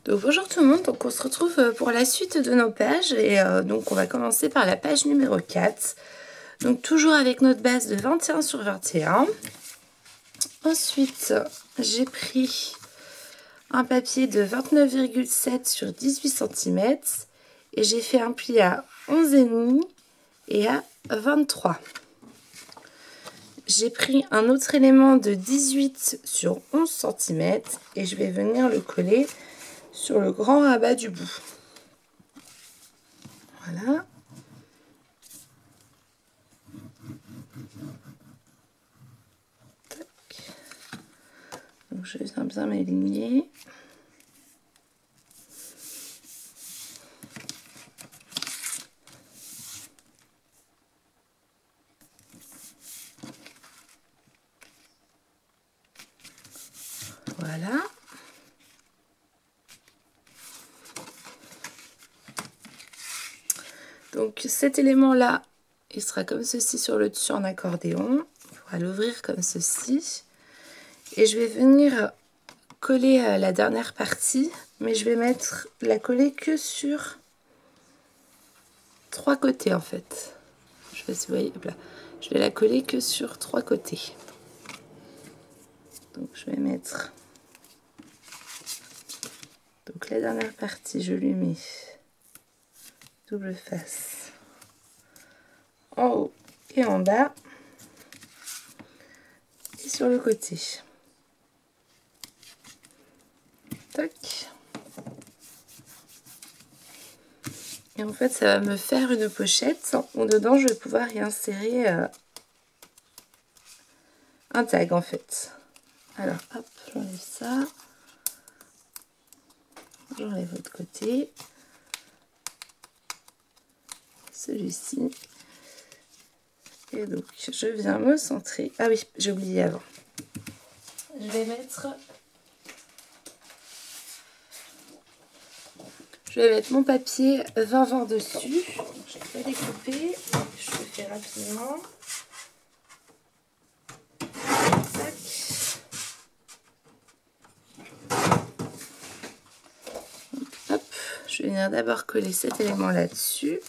Donc bonjour tout le monde, donc on se retrouve pour la suite de nos pages et donc on va commencer par la page numéro 4. Donc toujours avec notre base de 21 sur 21. Ensuite j'ai pris un papier de 29,7 sur 18 cm et j'ai fait un pli à 11,5 et à 23. J'ai pris un autre élément de 18 sur 11 cm et je vais venir le coller sur le grand rabat du bout. Voilà. Tac. Donc je viens bien m'aligner. Voilà. Donc cet élément-là, il sera comme ceci sur le dessus en accordéon. On pourra l'ouvrir comme ceci. Et je vais venir coller la dernière partie, mais je vais la coller que sur 3 côtés en fait. Je sais pas si vous voyez, hop là. Je vais la coller que sur 3 côtés. Donc je vais mettre donc la dernière partie, je lui mets double face en haut et en bas et sur le côté. Tac. Et en fait ça va me faire une pochette où dedans je vais pouvoir y insérer un tag en fait. Alors hop, j'enlève ça, j'enlève l'autre côté, celui-ci, et donc je viens me centrer. Ah oui, j'ai oublié avant. Je vais mettre mon papier 20-20 dessus. Je vais pas découper, je le fais rapidement. Tac. Hop, je vais venir d'abord coller cet élément là-dessus.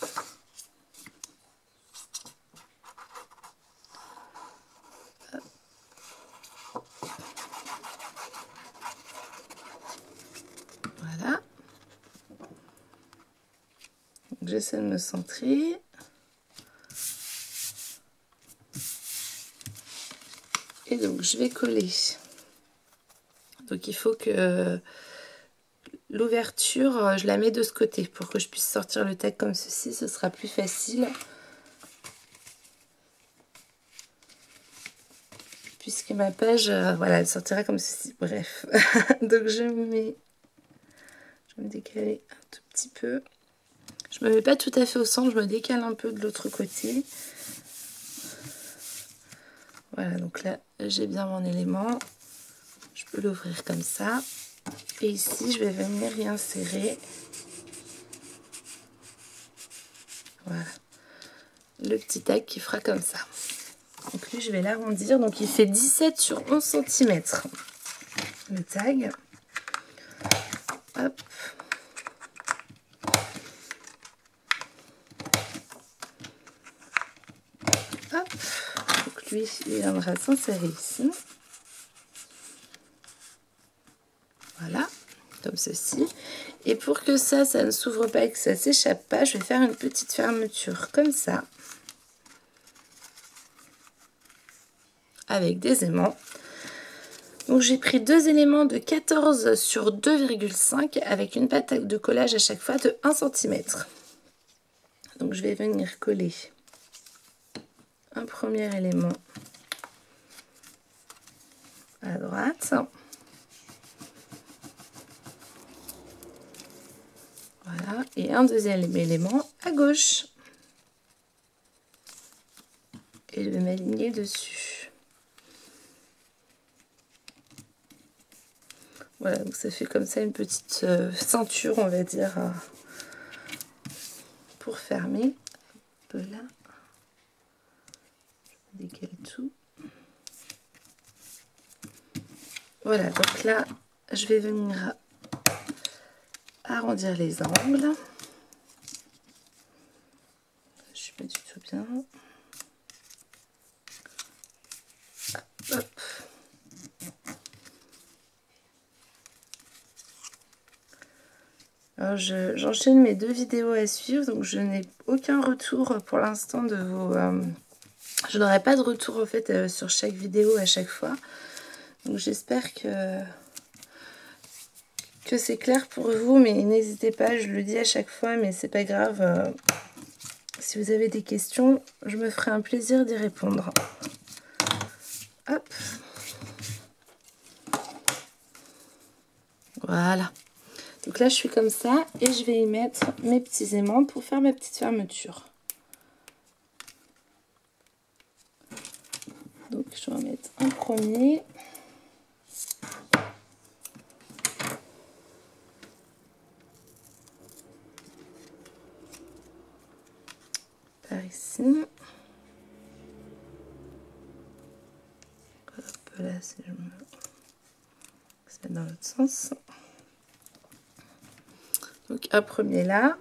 Voilà. J'essaie de me centrer. Et donc je vais coller. Donc il faut que l'ouverture, je la mets de ce côté pour que je puisse sortir le tag comme ceci, ce sera plus facile. Puisque ma page, voilà, elle sortira comme ceci. Bref, donc je vais me décaler un tout petit peu. Je me mets pas tout à fait au centre, je me décale un peu de l'autre côté. Voilà, donc là, j'ai bien mon élément. Je peux l'ouvrir comme ça. Et ici, je vais venir y insérer. Voilà. Le petit tag qui fera comme ça. Donc lui, je vais l'arrondir. Donc il fait 17 sur 11 cm. Le tag. Hop. Hop. Donc lui, il viendra s'insérer ici. Voilà, comme ceci. Et pour que ça ne s'ouvre pas et que ça ne s'échappe pas, je vais faire une petite fermeture comme ça. Avec des aimants. Donc j'ai pris deux éléments de 14 sur 2,5 avec une pâte de collage à chaque fois de 1 cm. Donc je vais venir coller un premier élément à droite. Voilà, et un deuxième élément à gauche. Et je vais m'aligner dessus. Voilà, donc ça fait comme ça une petite ceinture, on va dire, pour fermer. Un peu là. Je décale tout. Voilà, donc là, je vais venir arrondir les angles. Je suis pas du tout bien. Hop. Alors j'enchaîne mes 2 vidéos à suivre, donc je n'ai aucun retour pour l'instant de vos... je n'aurai pas de retour en fait sur chaque vidéo à chaque fois. Donc j'espère que c'est clair pour vous, mais n'hésitez pas, je le dis à chaque fois, mais c'est pas grave. Si vous avez des questions, je me ferai un plaisir d'y répondre. Hop. Voilà. Donc là, je suis comme ça et je vais y mettre mes petits aimants pour faire ma petite fermeture. Donc, je vais en mettre un premier. Par ici. Hop, là, si je me... se met dans l'autre sens. Donc, un premier là.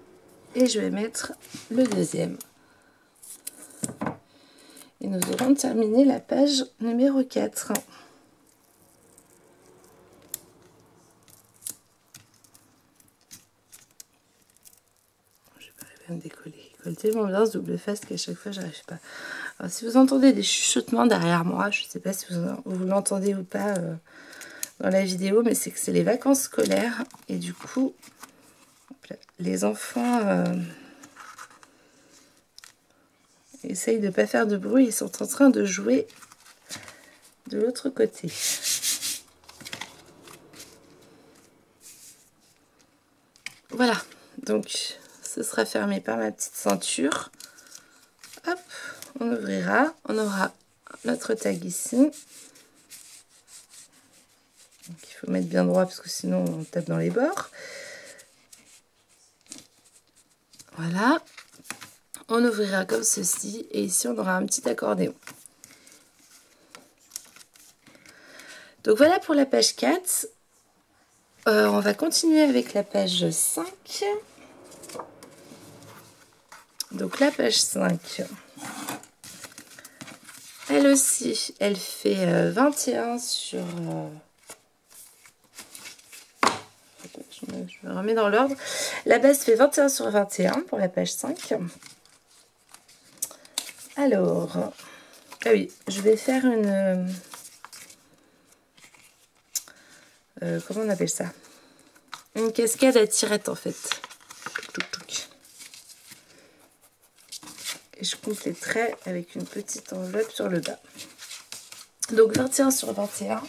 Et je vais mettre le deuxième. Et nous aurons terminé la page numéro 4. Je vais pas arriver à me décoller. Il colle tellement bien ce double face qu'à chaque fois, j'arrive pas. Alors, si vous entendez des chuchotements derrière moi, je ne sais pas si vous l'entendez ou pas dans la vidéo, mais c'est que c'est les vacances scolaires. Et du coup, les enfants essayent de ne pas faire de bruit. Ils sont en train de jouer de l'autre côté. Voilà, donc ce sera fermé par ma petite ceinture. Hop, on ouvrira, on aura notre tag ici. Donc il faut mettre bien droit parce que sinon on tape dans les bords. Voilà, on ouvrira comme ceci et ici on aura un petit accordéon. Donc voilà pour la page 4. On va continuer avec la page 5. Donc la page 5, elle aussi, elle fait 21 sur... je me remets dans l'ordre. La base fait 21 sur 21 pour la page 5. Alors, ah oui, je vais faire une... comment on appelle ça? Une cascade à tirette en fait. Et je compléterai avec une petite enveloppe sur le bas. Donc 21 sur 21.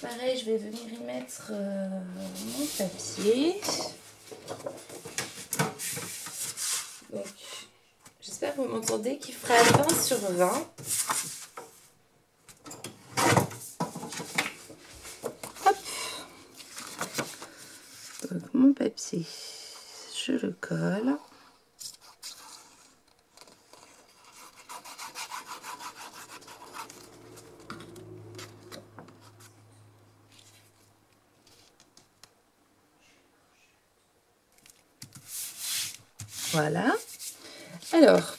Pareil, je vais venir y mettre mon papier. Donc, j'espère que vous m'entendez, qui fera 20 sur 20. Hop. Donc mon papier, je le colle. Voilà. Alors,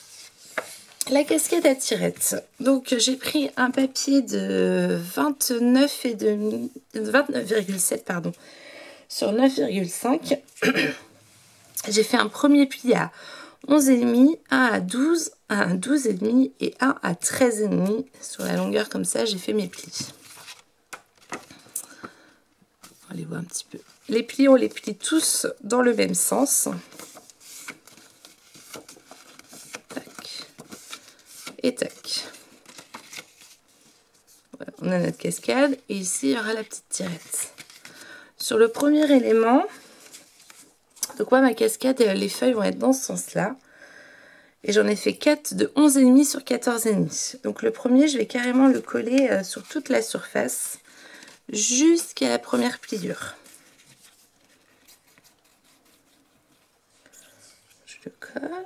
la cascade à tirette. Donc, j'ai pris un papier de 29,7 pardon, sur 9,5. J'ai fait un premier pli à 11,5, un à 12, un à 12,5 et un à 13,5. Sur la longueur comme ça, j'ai fait mes plis. On les voit un petit peu. Les plis, on les plie tous dans le même sens. Et tac. Voilà, on a notre cascade et ici il y aura la petite tirette. Sur le premier élément, donc moi ma cascade, les feuilles vont être dans ce sens-là. Et j'en ai fait 4 de 11,5 sur 14,5. Donc le premier, je vais carrément le coller sur toute la surface jusqu'à la première pliure. Je le colle.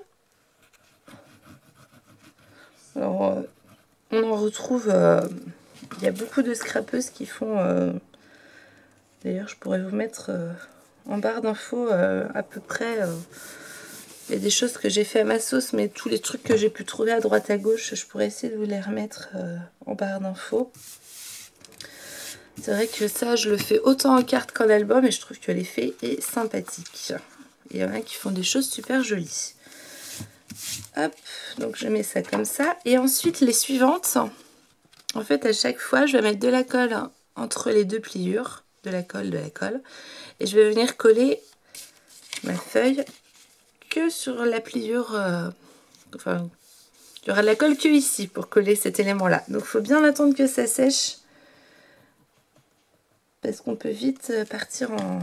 Alors, on en retrouve, il y a beaucoup de scrapeuses qui font, d'ailleurs je pourrais vous mettre en barre d'infos à peu près. Il y a des choses que j'ai fait à ma sauce, mais tous les trucs que j'ai pu trouver à droite à gauche, je pourrais essayer de vous les remettre en barre d'infos. C'est vrai que ça, je le fais autant en carte qu'en album et je trouve que l'effet est sympathique. Il y en a qui font des choses super jolies. Hop, donc je mets ça comme ça. Et ensuite, les suivantes, en fait, à chaque fois, je vais mettre de la colle entre les deux pliures. De la colle. Et je vais venir coller ma feuille que sur la pliure. Enfin, il y aura de la colle que ici pour coller cet élément-là. Donc, il faut bien attendre que ça sèche. Parce qu'on peut vite partir en...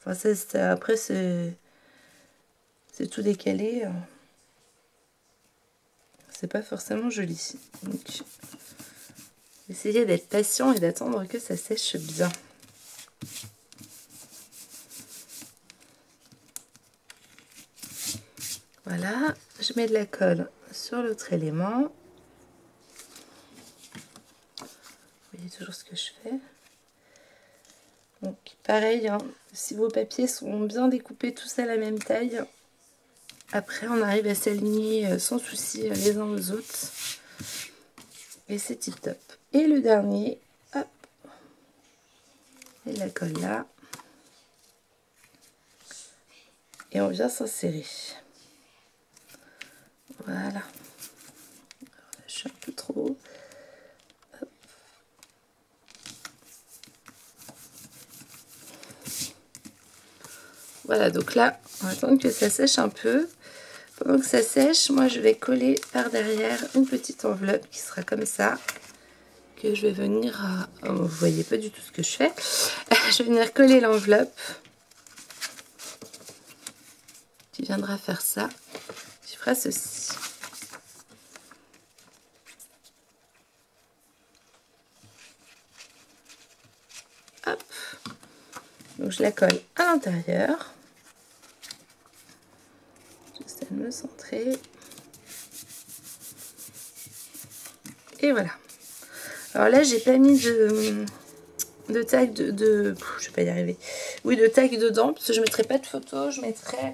Enfin, après, c'est tout décalé. C'est pas forcément joli. Donc, essayez d'être patient et d'attendre que ça sèche bien. Voilà, je mets de la colle sur l'autre élément. Vous voyez toujours ce que je fais. Donc pareil, hein, si vos papiers sont bien découpés tous à la même taille, après on arrive à s'aligner sans souci les uns aux autres. Et c'est tip top. Et le dernier, hop, et la colle là. Et on vient s'insérer. Voilà. Alors là, je suis un peu trop haut. Voilà, donc là, on va attendre que ça sèche un peu. Pendant que ça sèche, moi je vais coller par derrière une petite enveloppe qui sera comme ça. Que je vais venir... Oh, vous voyez pas du tout ce que je fais. Je vais venir coller l'enveloppe. Qui viendra faire ça. Qui fera ceci. Hop. Donc je la colle à l'intérieur. Juste à me centrer. Et voilà. Alors là, j'ai pas mis de tag je vais pas y arriver. Oui, de tag dedans, parce que je mettrai pas de photos, je mettrai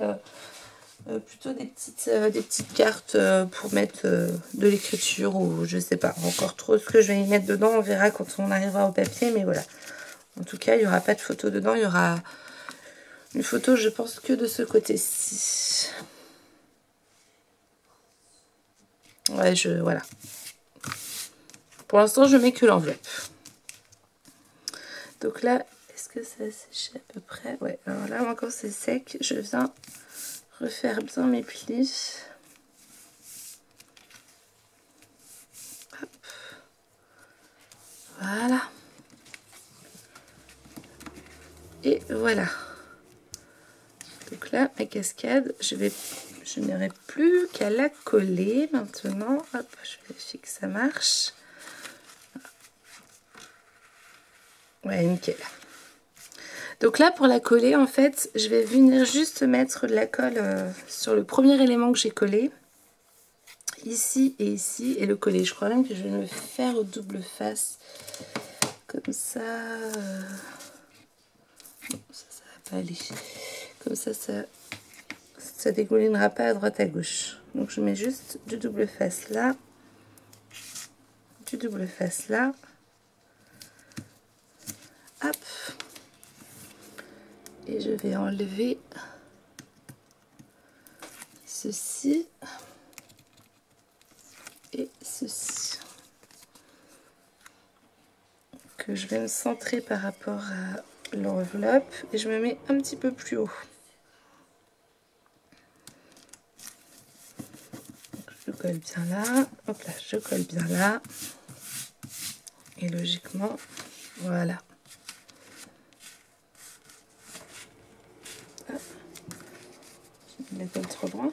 plutôt des petites cartes pour mettre de l'écriture ou je sais pas encore trop ce que je vais y mettre dedans. On verra quand on arrivera au papier, mais voilà. En tout cas, il n'y aura pas de photo dedans. Il y aura une photo, je pense, que de ce côté-ci. Ouais, voilà. Pour l'instant, je mets que l'enveloppe. Donc là, est-ce que ça sèche à peu près? Ouais, alors là, moi, quand c'est sec, je viens refaire bien mes plis. Hop. Voilà. Et voilà. Donc là, ma cascade, je n'aurai plus qu'à la coller maintenant. Hop, je vérifie que ça marche. Ouais, nickel. Donc là, pour la coller, en fait, je vais venir juste mettre de la colle sur le premier élément que j'ai collé. Ici et ici, et le coller. Je crois même que je vais me faire au double face. Comme ça. Non, ça va pas aller. Comme ça, ça dégoulinera pas à droite à gauche. Donc je mets juste du double face là. Du double face là. Hop. Et je vais enlever ceci et ceci. Que je vais me centrer par rapport à l'enveloppe et je me mets un petit peu plus haut. Je colle bien là. Hop là, je colle bien là. Et logiquement, voilà. Hop. Je la colle trop loin.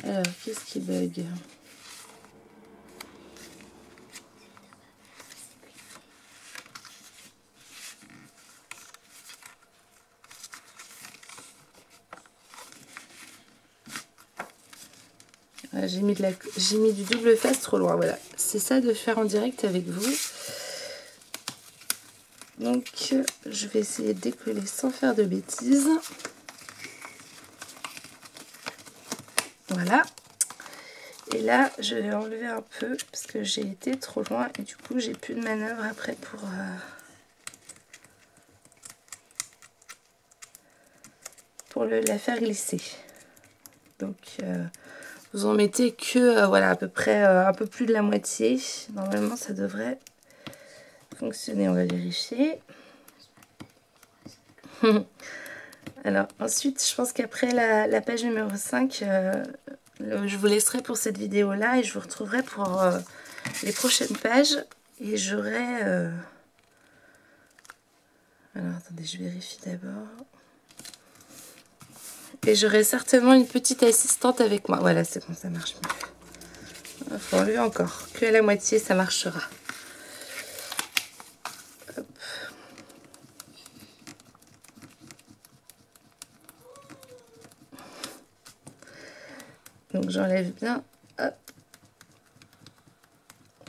Alors, qu'est-ce qui bug? j'ai mis du double face trop loin. Voilà, c'est ça de faire en direct avec vous. Donc, je vais essayer de décoller sans faire de bêtises. Voilà. Et là, je vais enlever un peu parce que j'ai été trop loin et du coup, j'ai plus de manœuvre après pour la faire glisser. Donc, vous en mettez que, voilà, à peu près un peu plus de la moitié. Normalement, ça devrait fonctionner. On va vérifier. Alors, ensuite, je pense qu'après la page numéro 5, je vous laisserai pour cette vidéo-là et je vous retrouverai pour les prochaines pages. Et j'aurai... Alors, attendez, je vérifie d'abord. Et j'aurai certainement une petite assistante avec moi. Voilà, c'est bon, ça marche mieux. Il faut enlever encore. Que à la moitié, ça marchera. Hop. Donc, j'enlève bien. Hop.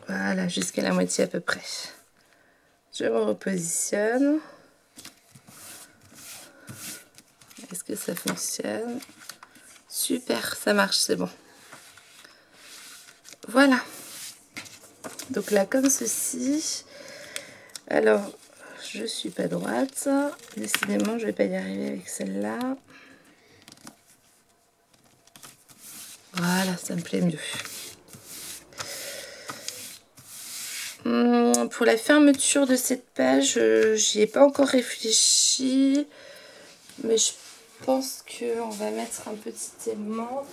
Voilà, jusqu'à la moitié à peu près. Je me repositionne. Est-ce que ça fonctionne? Super, ça marche, c'est bon. Voilà. Donc là, comme ceci. Alors, je suis pas droite. Décidément, je vais pas y arriver avec celle-là. Voilà, ça me plaît mieux. Pour la fermeture de cette page, j'y ai pas encore réfléchi. Mais je pense qu'on va mettre un petit aimant.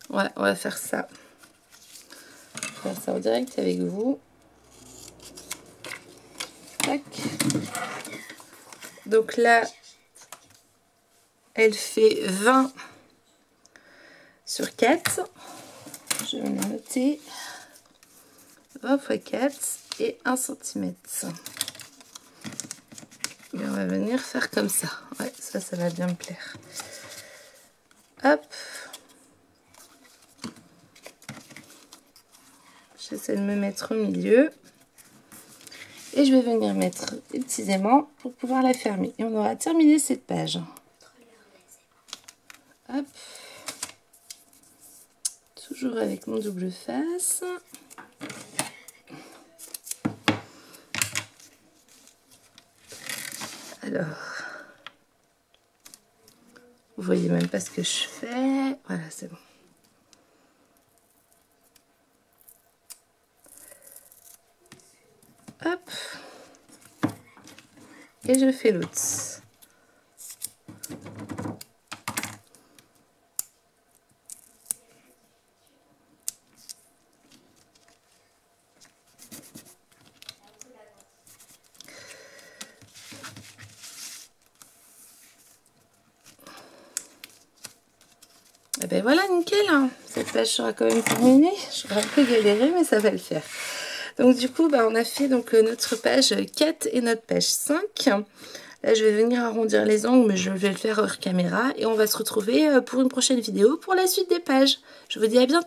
Ouais, on va faire ça. On va faire ça en direct avec vous. Tac. Donc là, elle fait 20 sur 4. Je vais noter 20 x 4 et 1 cm. Et on va venir faire comme ça. Ouais, ça va bien me plaire. Hop. J'essaie de me mettre au milieu. Et je vais venir mettre des petits aimants pour pouvoir la fermer. Et on aura terminé cette page. Hop. Toujours avec mon double face. Alors, vous voyez même pas ce que je fais. Voilà, c'est bon. Hop. Et je fais l'autre. Et ben voilà, nickel. Cette page sera quand même terminée. J'aurais un peu galéré, mais ça va le faire. Donc du coup, on a fait donc notre page 4 et notre page 5. Là, je vais venir arrondir les angles, mais je vais le faire hors caméra. Et on va se retrouver pour une prochaine vidéo pour la suite des pages. Je vous dis à bientôt.